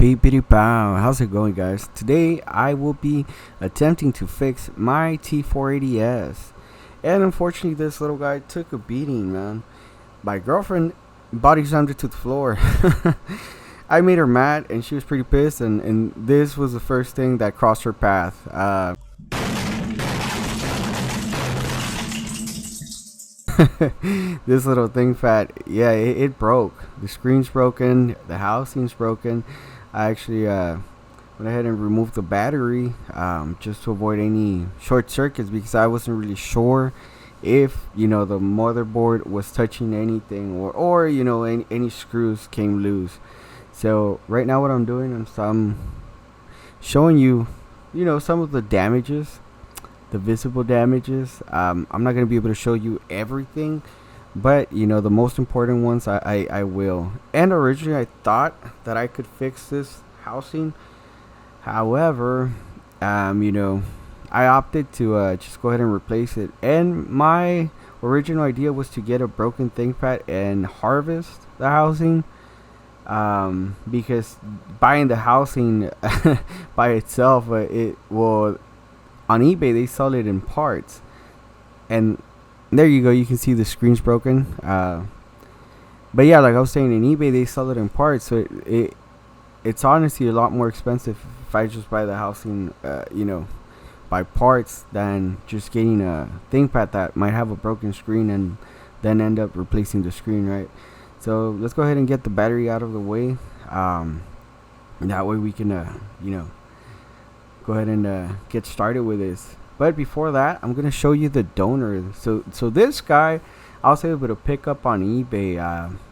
Beepity pow. How's it going, guys? Today I will be attempting to fix my T480S. And unfortunately, this little guy took a beating, man. My girlfriend body slammed it to the floor. I made her mad, and she was pretty pissed, and this was the first thing that crossed her path. This little ThinkPad, yeah, it broke. The screen's broken, the housing's broken. I actually went ahead and removed the battery just to avoid any short circuits, because I wasn't really sure if the motherboard was touching anything, or any screws came loose. So right now what I'm doing is I'm showing you some of the damages, the visible damages. I'm not going to be able to show you everything, but the most important ones I will. And originally I thought that I could fix this housing. However, I opted to just go ahead and replace it. And my original idea was to get a broken ThinkPad and harvest the housing, because buying the housing by itself, it will, on eBay they sell it in parts, and there you go, you can see the screen's broken. But yeah, like I was saying, in eBay they sell it in parts, so it's honestly a lot more expensive if I just buy the housing by parts, than just getting a ThinkPad that might have a broken screen and then end up replacing the screen, right? So let's go ahead and get the battery out of the way. That way we can go ahead and get started with this. But before that, I'm gonna show you the donor. So this guy I was able to pick up on eBay.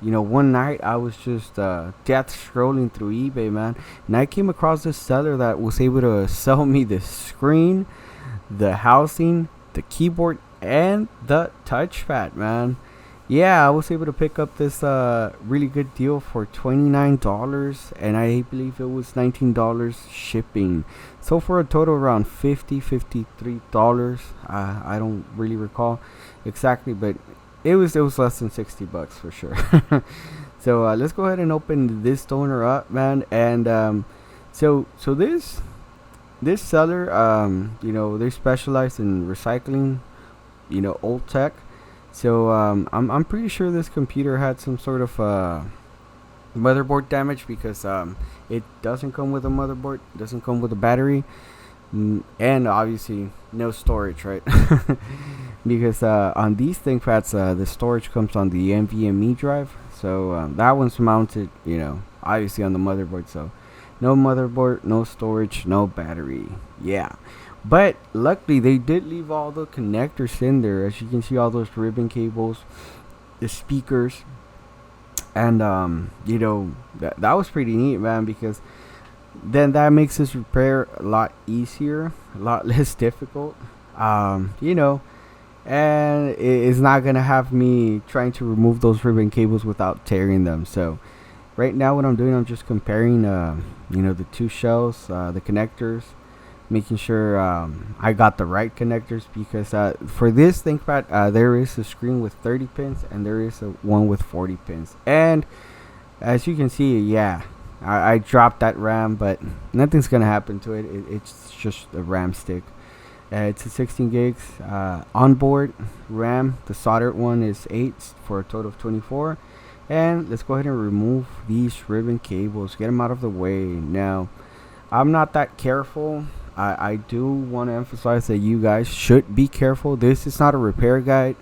One night I was just death scrolling through eBay, man, and I came across this seller that was able to sell me the screen, the housing, the keyboard, and the touchpad, man. Yeah, I was able to pick up this really good deal for $29, and I believe it was $19 shipping. So for a total around $53. I don't really recall exactly, but it was less than $60 for sure. So let's go ahead and open this donor up, man. And so this seller, they specialize in recycling, old tech. So I'm pretty sure this computer had some sort of motherboard damage, because it doesn't come with a motherboard, doesn't come with a battery, and obviously no storage, right? Because on these ThinkPads, the storage comes on the NVMe drive. So that one's mounted, obviously on the motherboard. So no motherboard, no storage, no battery. Yeah. But luckily they did leave all the connectors in there. As you can see, all those ribbon cables, the speakers, and that was pretty neat, man, because then that makes this repair a lot easier, a lot less difficult. And it's not gonna have me trying to remove those ribbon cables without tearing them. So right now what I'm doing, I'm just comparing the two shells, the connectors, making sure I got the right connectors, because for this ThinkPad there is a screen with 30 pins and there is a one with 40 pins. And as you can see, yeah, I dropped that RAM, but nothing's gonna happen to it. It's just a RAM stick. It's a 16 gigs onboard RAM. The soldered one is 8 for a total of 24. And let's go ahead and remove these ribbon cables, get them out of the way. Now, I'm not that careful. I do want to emphasize that you guys should be careful. This is not a repair guide,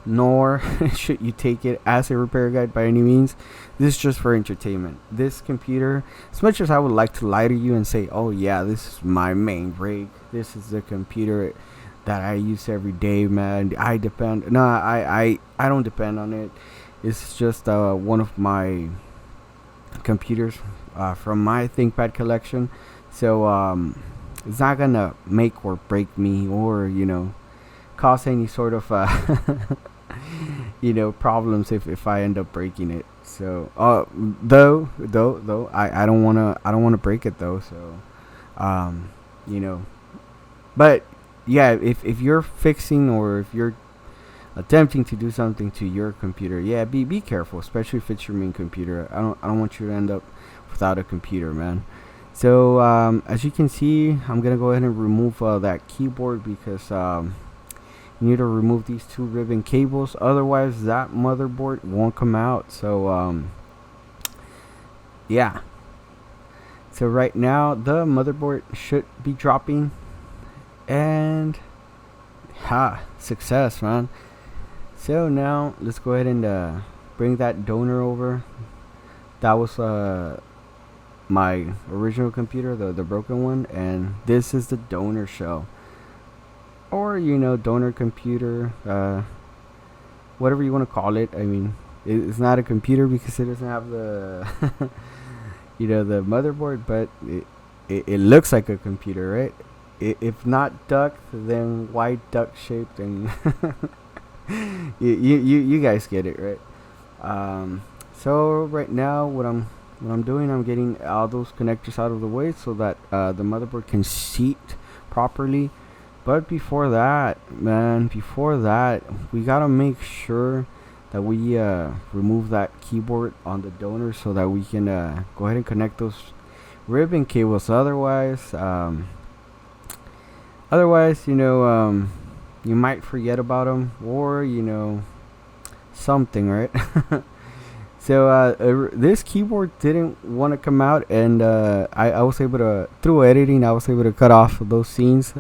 nor should you take it as a repair guide by any means. This is just for entertainment. This computer, as much as I would like to lie to you and say, oh yeah, this is my main rig, this is the computer that I use every day, man, I depend, no, I don't depend on it. It's just one of my computers from my ThinkPad collection. So it's not gonna make or break me, or cause any sort of problems if I end up breaking it. So though I don't wanna break it though. So but yeah, if you're fixing, or if you're attempting to do something to your computer, yeah, be careful, especially if it's your main computer. I don't want you to end up without a computer, man. So as you can see, I'm gonna go ahead and remove that keyboard because you need to remove these two ribbon cables, otherwise that motherboard won't come out. So yeah, so right now the motherboard should be dropping, and success, man. So now let's go ahead and bring that donor over. That was my original computer, the broken one, and this is the donor shell, or donor computer, whatever you want to call it. I mean, it's not a computer because it doesn't have the the motherboard, but it looks like a computer, right? If not duck, then why duck shaped? And you guys get it, right? So right now what I'm doing, I'm getting all those connectors out of the way so that the motherboard can seat properly. But before that, man, we gotta make sure that we remove that keyboard on the donor so that we can go ahead and connect those ribbon cables. Otherwise, you might forget about them, or something, right? So this keyboard didn't want to come out, and I was able to, through editing, I was able to cut off those scenes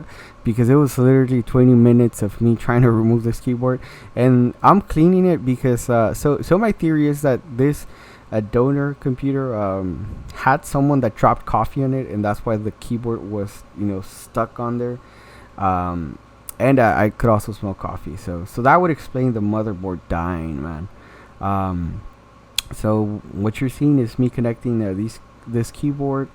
because it was literally 20 minutes of me trying to remove this keyboard, and I'm cleaning it because so my theory is that this donor computer had someone that dropped coffee on it, and that's why the keyboard was stuck on there. And I could also smell coffee, so that would explain the motherboard dying, man. So what you're seeing is me connecting this keyboard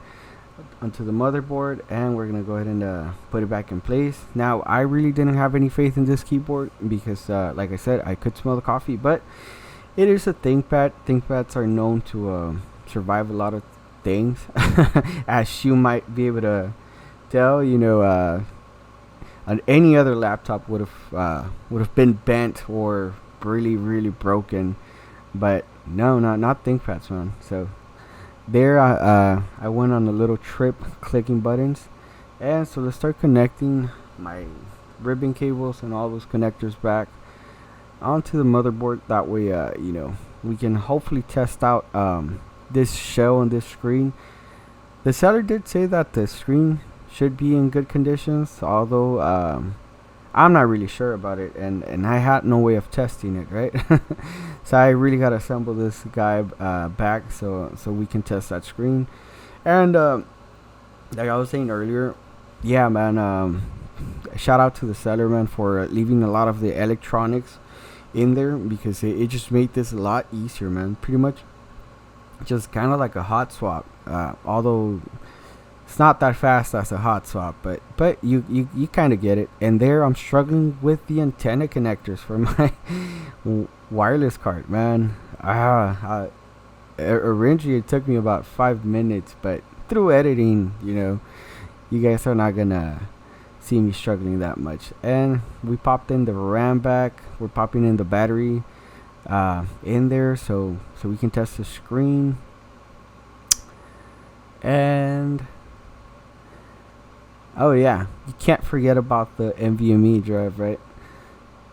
onto the motherboard, and we're gonna go ahead and put it back in place. Now I really didn't have any faith in this keyboard because like I said, I could smell the coffee, but it is a ThinkPad. ThinkPads are known to survive a lot of things as you might be able to tell. Any other laptop would have been bent or really broken, but no, not ThinkPads, man. So there I went on a little trip clicking buttons, and so let's start connecting my ribbon cables and all those connectors back onto the motherboard. That way we can hopefully test out this shell and this screen. The seller did say that the screen should be in good conditions, although I'm not really sure about it, and I had no way of testing it, right? So I really gotta assemble this guy back so we can test that screen. And like I was saying earlier, yeah, man, shout out to the seller, man, for leaving a lot of the electronics in there, because it just made this a lot easier, man. Pretty much just kind of like a hot swap, although it's not that fast as a hot swap, but you kind of get it. And there I'm struggling with the antenna connectors for my wireless card, man. Originally it took me about 5 minutes, but through editing, you guys are not gonna see me struggling that much. And we popped in the RAM back, we're popping in the battery in there so we can test the screen. And oh yeah, you can't forget about the NVMe drive, right?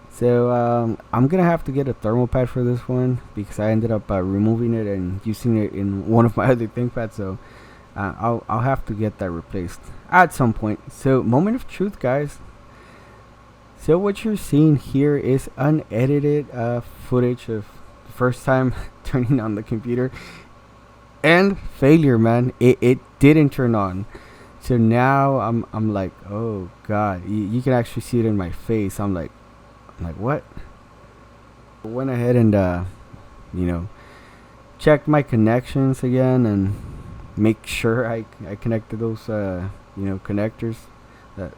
So I'm gonna have to get a thermal pad for this one because I ended up removing it and using it in one of my other ThinkPads. So I'll have to get that replaced at some point. So moment of truth, guys. So what you're seeing here is unedited footage of the first time turning on the computer, and failure, man. It didn't turn on. So now I'm like, oh god, you can actually see it in my face. I'm like what? I went ahead and checked my connections again and make sure I connected those connectors that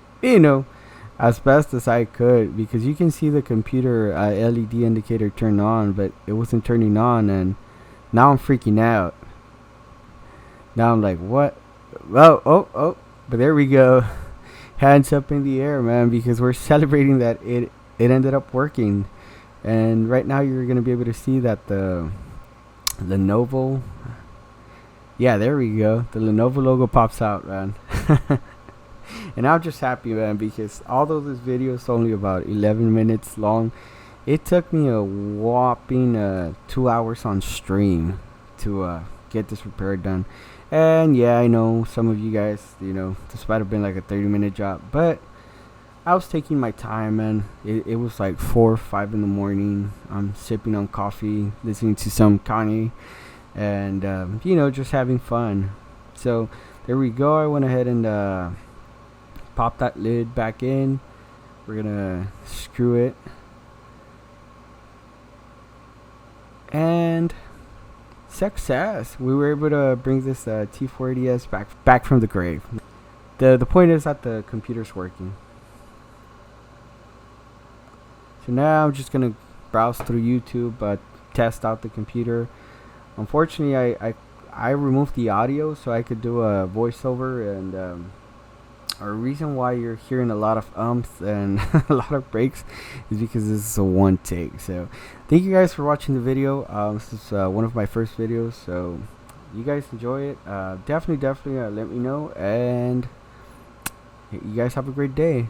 as best as I could, because you can see the computer LED indicator turn on, but it wasn't turning on, and now I'm freaking out. Now I'm like, what? Oh, but there we go. Hands up in the air, man, because we're celebrating that it ended up working. And right now you're going to be able to see that the Lenovo Yeah, there we go. The Lenovo logo pops out, man. And I'm just happy, man, because although this video is only about 11 minutes long, it took me a whopping 2 hours on stream to get this repair done. And yeah, I know some of you guys, this might have been like a 30-minute job, but I was taking my time, and it was like 4 or 5 in the morning. I'm sipping on coffee, listening to some Kanye, and just having fun. So there we go. I went ahead and pop that lid back in. We're gonna screw it, and success. We were able to bring this T480S back from the grave. The point is that the computer's working. So now I'm just gonna browse through YouTube, test out the computer. Unfortunately, I removed the audio so I could do a voiceover, and a reason why you're hearing a lot of and a lot of breaks is because this is a one take. So thank you guys for watching the video. This is one of my first videos, so you guys enjoy it. Definitely let me know, and you guys have a great day.